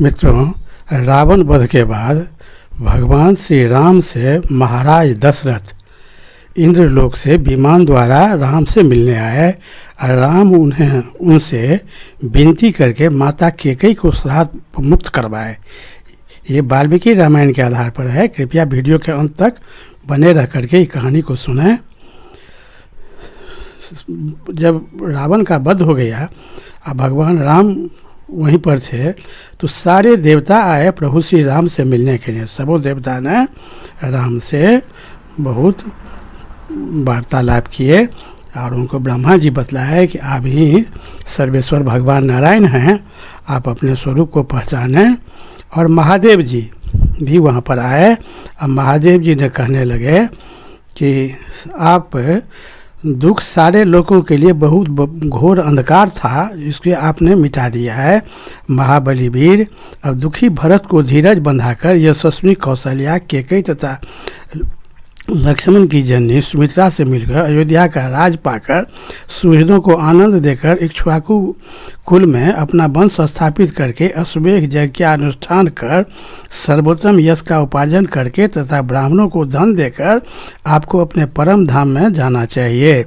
मित्रों, रावण वध के बाद भगवान श्री राम से महाराज दशरथ इंद्रलोक से विमान द्वारा राम से मिलने आए और राम उनसे विनती करके माता कैकेयी को श्राप मुक्त करवाए। ये वाल्मीकि रामायण के आधार पर है। कृपया वीडियो के अंत तक बने रह करके ये कहानी को सुनें। जब रावण का वध हो गया और भगवान राम वहीं पर थे तो सारे देवता आए प्रभु श्री राम से मिलने के लिए। सबों देवता ने राम से बहुत वार्तालाप किए और उनको ब्रह्मा जी बतलाया कि आप ही सर्वेश्वर भगवान नारायण हैं, आप अपने स्वरूप को पहचानें। और महादेव जी भी वहाँ पर आए और महादेव जी ने कहने लगे कि आप दुख सारे लोगों के लिए बहुत घोर अंधकार था, जिसके आपने मिटा दिया है। महाबली वीर अब दुखी भरत को धीरज बंधाकर यशस्वी कौशल्या कैकेयी तथा लक्ष्मण की जननी सुमित्रा से मिलकर अयोध्या का राज पाकर सुहृदों को आनंद देकर इक्ष्वाकु कुल में अपना वंश स्थापित करके अश्वमेध यज्ञ का अनुष्ठान कर सर्वोत्तम यश का उपार्जन करके तथा ब्राह्मणों को धन देकर आपको अपने परम धाम में जाना चाहिए।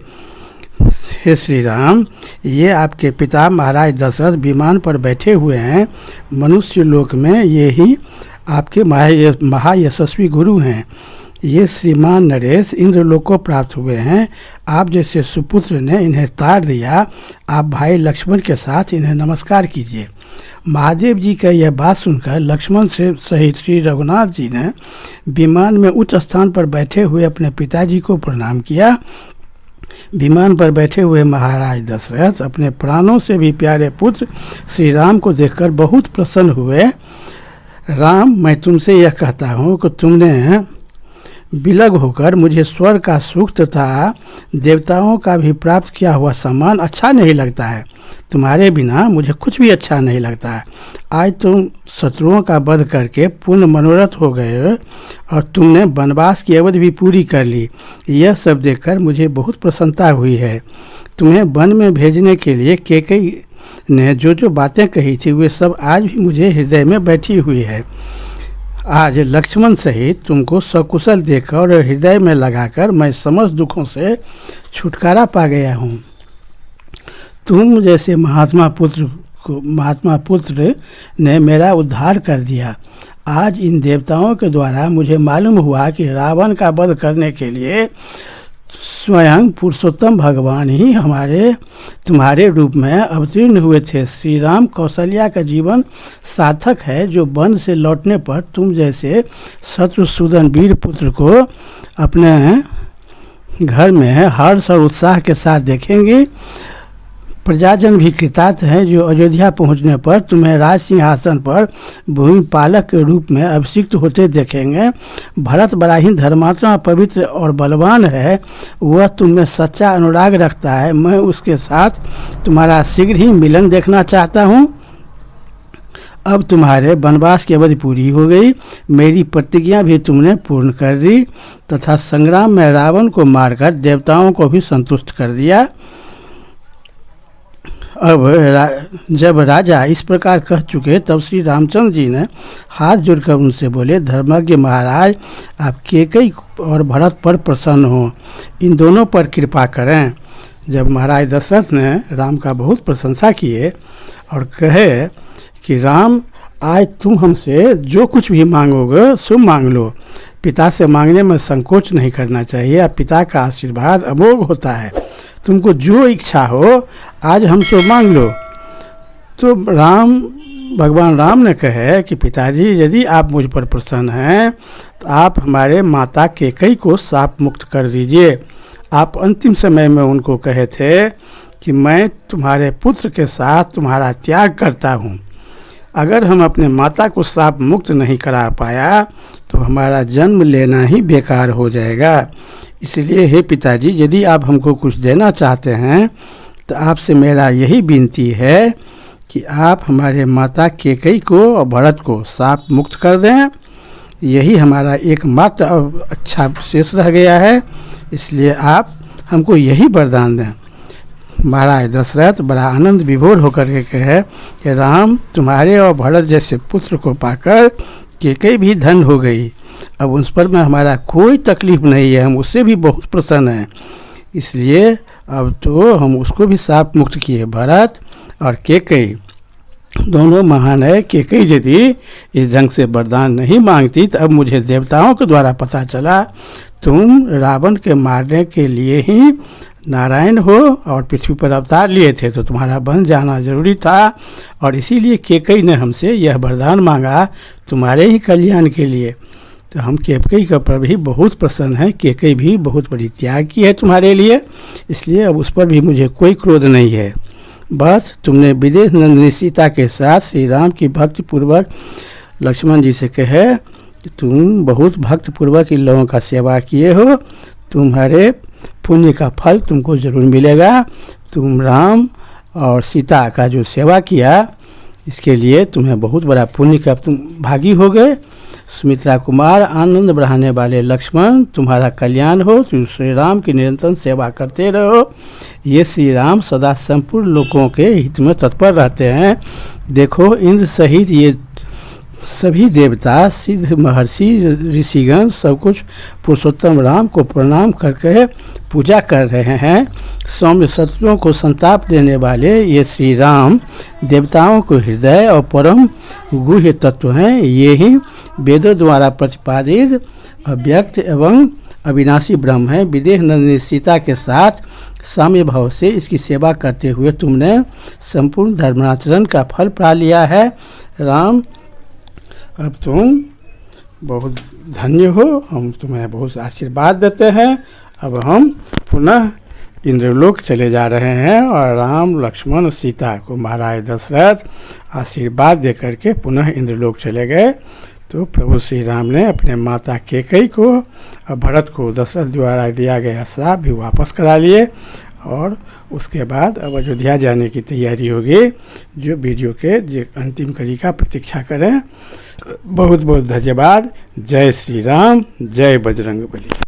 हे श्री राम, ये आपके पिता महाराज दशरथ विमान पर बैठे हुए हैं। मनुष्य लोक में ये ही आपके महायशस्वी गुरु हैं। ये श्रीमान नरेश इंद्रलोक को प्राप्त हुए हैं। आप जैसे सुपुत्र ने इन्हें तार दिया, आप भाई लक्ष्मण के साथ इन्हें नमस्कार कीजिए। महादेव जी का यह बात सुनकर लक्ष्मण से सहित श्री रघुनाथ जी ने विमान में उच्च स्थान पर बैठे हुए अपने पिताजी को प्रणाम किया। विमान पर बैठे हुए महाराज दशरथ अपने प्राणों से भी प्यारे पुत्र श्री राम को देखकर बहुत प्रसन्न हुए। राम, मैं तुमसे यह कहता हूँ कि तुमने विलग होकर मुझे स्वर्ग का सुख तथा देवताओं का भी प्राप्त किया हुआ सम्मान अच्छा नहीं लगता है। तुम्हारे बिना मुझे कुछ भी अच्छा नहीं लगता है। आज तुम शत्रुओं का वध करके पूर्ण मनोरथ हो गए और तुमने वनवास की अवधि भी पूरी कर ली। यह सब देखकर मुझे बहुत प्रसन्नता हुई है। तुम्हें वन में भेजने के लिए कैकेयी ने जो बातें कही थी वे सब आज भी मुझे हृदय में बैठी हुई है। आज लक्ष्मण सहित तुमको सकुशल देखकर और हृदय में लगाकर मैं समस्त दुखों से छुटकारा पा गया हूँ। तुम जैसे महात्मा पुत्र ने मेरा उद्धार कर दिया। आज इन देवताओं के द्वारा मुझे मालूम हुआ कि रावण का वध करने के लिए स्वयं पुरुषोत्तम भगवान ही तुम्हारे रूप में अवतीर्ण हुए थे। श्री राम, कौशल्या का जीवन सार्थक है जो वन से लौटने पर तुम जैसे शत्रुसूदन वीर पुत्र को अपने घर में हर्ष और उत्साह के साथ देखेंगे। प्रजाजन भी कृतार्थ हैं जो अयोध्या पहुंचने पर तुम्हें राज सिंहासन पर भूमि पालक के रूप में अभिषिक्त होते देखेंगे। भरत बड़ा ही धर्मात्मा, पवित्र और बलवान है। वह तुम में सच्चा अनुराग रखता है। मैं उसके साथ तुम्हारा शीघ्र ही मिलन देखना चाहता हूँ। अब तुम्हारे वनवास की अवधि पूरी हो गई। मेरी प्रतिज्ञा भी तुमने पूर्ण कर दी तथा संग्राम में रावण को मारकर देवताओं को भी संतुष्ट कर दिया। अब जब राजा इस प्रकार कह चुके तब श्री रामचंद्र जी ने हाथ जोड़कर उनसे बोले, धर्मज्ञ महाराज, आप कैकेयी और भरत पर प्रसन्न हो, इन दोनों पर कृपा करें। जब महाराज दशरथ ने राम का बहुत प्रशंसा किए और कहे कि राम, आज तुम हमसे जो कुछ भी मांगोगे सो मांग लो। पिता से मांगने में संकोच नहीं करना चाहिए। अब पिता का आशीर्वाद अमोघ होता है। तुमको जो इच्छा हो आज हमसे मांग लो। तो भगवान राम ने कहे कि पिताजी, यदि आप मुझ पर प्रसन्न हैं तो आप हमारे माता कैकेयी को शाप मुक्त कर दीजिए। आप अंतिम समय में उनको कहे थे कि मैं तुम्हारे पुत्र के साथ तुम्हारा त्याग करता हूँ। अगर हम अपने माता को शाप मुक्त नहीं करा पाया तो हमारा जन्म लेना ही बेकार हो जाएगा। इसलिए हे पिताजी, यदि आप हमको कुछ देना चाहते हैं तो आपसे मेरा यही विनती है कि आप हमारे माता कैकेयी को और भरत को शाप मुक्त कर दें। यही हमारा एकमात्र अच्छा शेष रह गया है, इसलिए आप हमको यही वरदान दें। महाराज दशरथ बड़ा आनंद विभोर होकर के कहे कि राम, तुम्हारे और भरत जैसे पुत्र को पाकर कैकेयी भी धन हो गई। अब उस पर में हमारा कोई तकलीफ नहीं है, हम उससे भी बहुत प्रसन्न हैं। इसलिए अब तो हम उसको भी साफ मुक्त किए। भरत और कैकेयी दोनों महान है। कैकेयी यदि इस ढंग से वरदान नहीं मांगती तो अब मुझे देवताओं के द्वारा पता चला तुम रावण के मारने के लिए ही नारायण हो और पृथ्वी पर अवतार लिए थे, तो तुम्हारा बन जाना जरूरी था। और इसीलिए कैकेयी ने हमसे यह वरदान मांगा तुम्हारे ही कल्याण के लिए। तो हम कैकेयी का पर भी बहुत प्रसन्न हैं। कैकेयी भी बहुत बड़ी त्याग की है तुम्हारे लिए, इसलिए अब उस पर भी मुझे कोई क्रोध नहीं है। बस तुमने विदेह नंदिनी सीता के साथ श्री राम की भक्ति पूर्वक लक्ष्मण जी से कहे कि तुम बहुत भक्त पूर्वक इन लोगों का सेवा किए हो, तुम्हारे पुण्य का फल तुमको जरूर मिलेगा। तुम राम और सीता का जो सेवा किया इसके लिए तुम्हें बहुत बड़ा पुण्य का तुम भागी हो गए। सुमित्रा कुमार, आनंद बढ़ाने वाले लक्ष्मण, तुम्हारा कल्याण हो। श्री राम की निरंतर सेवा करते रहो। ये श्री राम सदा संपूर्ण लोगों के हित में तत्पर रहते हैं। देखो इंद्र सहित ये सभी देवता, सिद्ध, महर्षि, ऋषिगण सब कुछ पुरुषोत्तम राम को प्रणाम करके पूजा कर रहे हैं। सौम्य शत्रुओं को संताप देने वाले ये श्री राम देवताओं को हृदय और परम गुह्य तत्व हैं। ये ही वेदों द्वारा प्रतिपादित अव्यक्त एवं अविनाशी ब्रह्म है। विदेह नंदिनी सीता के साथ साम्य भाव से इसकी सेवा करते हुए तुमने संपूर्ण धर्माचरण का फल पा लिया है। राम, अब तुम बहुत धन्य हो, हम तुम्हें बहुत आशीर्वाद देते हैं। अब हम पुनः इंद्रलोक चले जा रहे हैं और राम, लक्ष्मण, सीता को महाराज दशरथ आशीर्वाद दे करके पुनः इंद्रलोक चले गए। तो प्रभु श्री राम ने अपने माता कैकेयी को और भरत को दशरथ द्वारा दिया गया श्राप भी वापस करा लिए और उसके बाद अब अयोध्या जाने की तैयारी होगी। जो वीडियो के जो अंतिम कड़ी का प्रतीक्षा करें। बहुत बहुत धन्यवाद। जय श्री राम, जय बजरंग बली।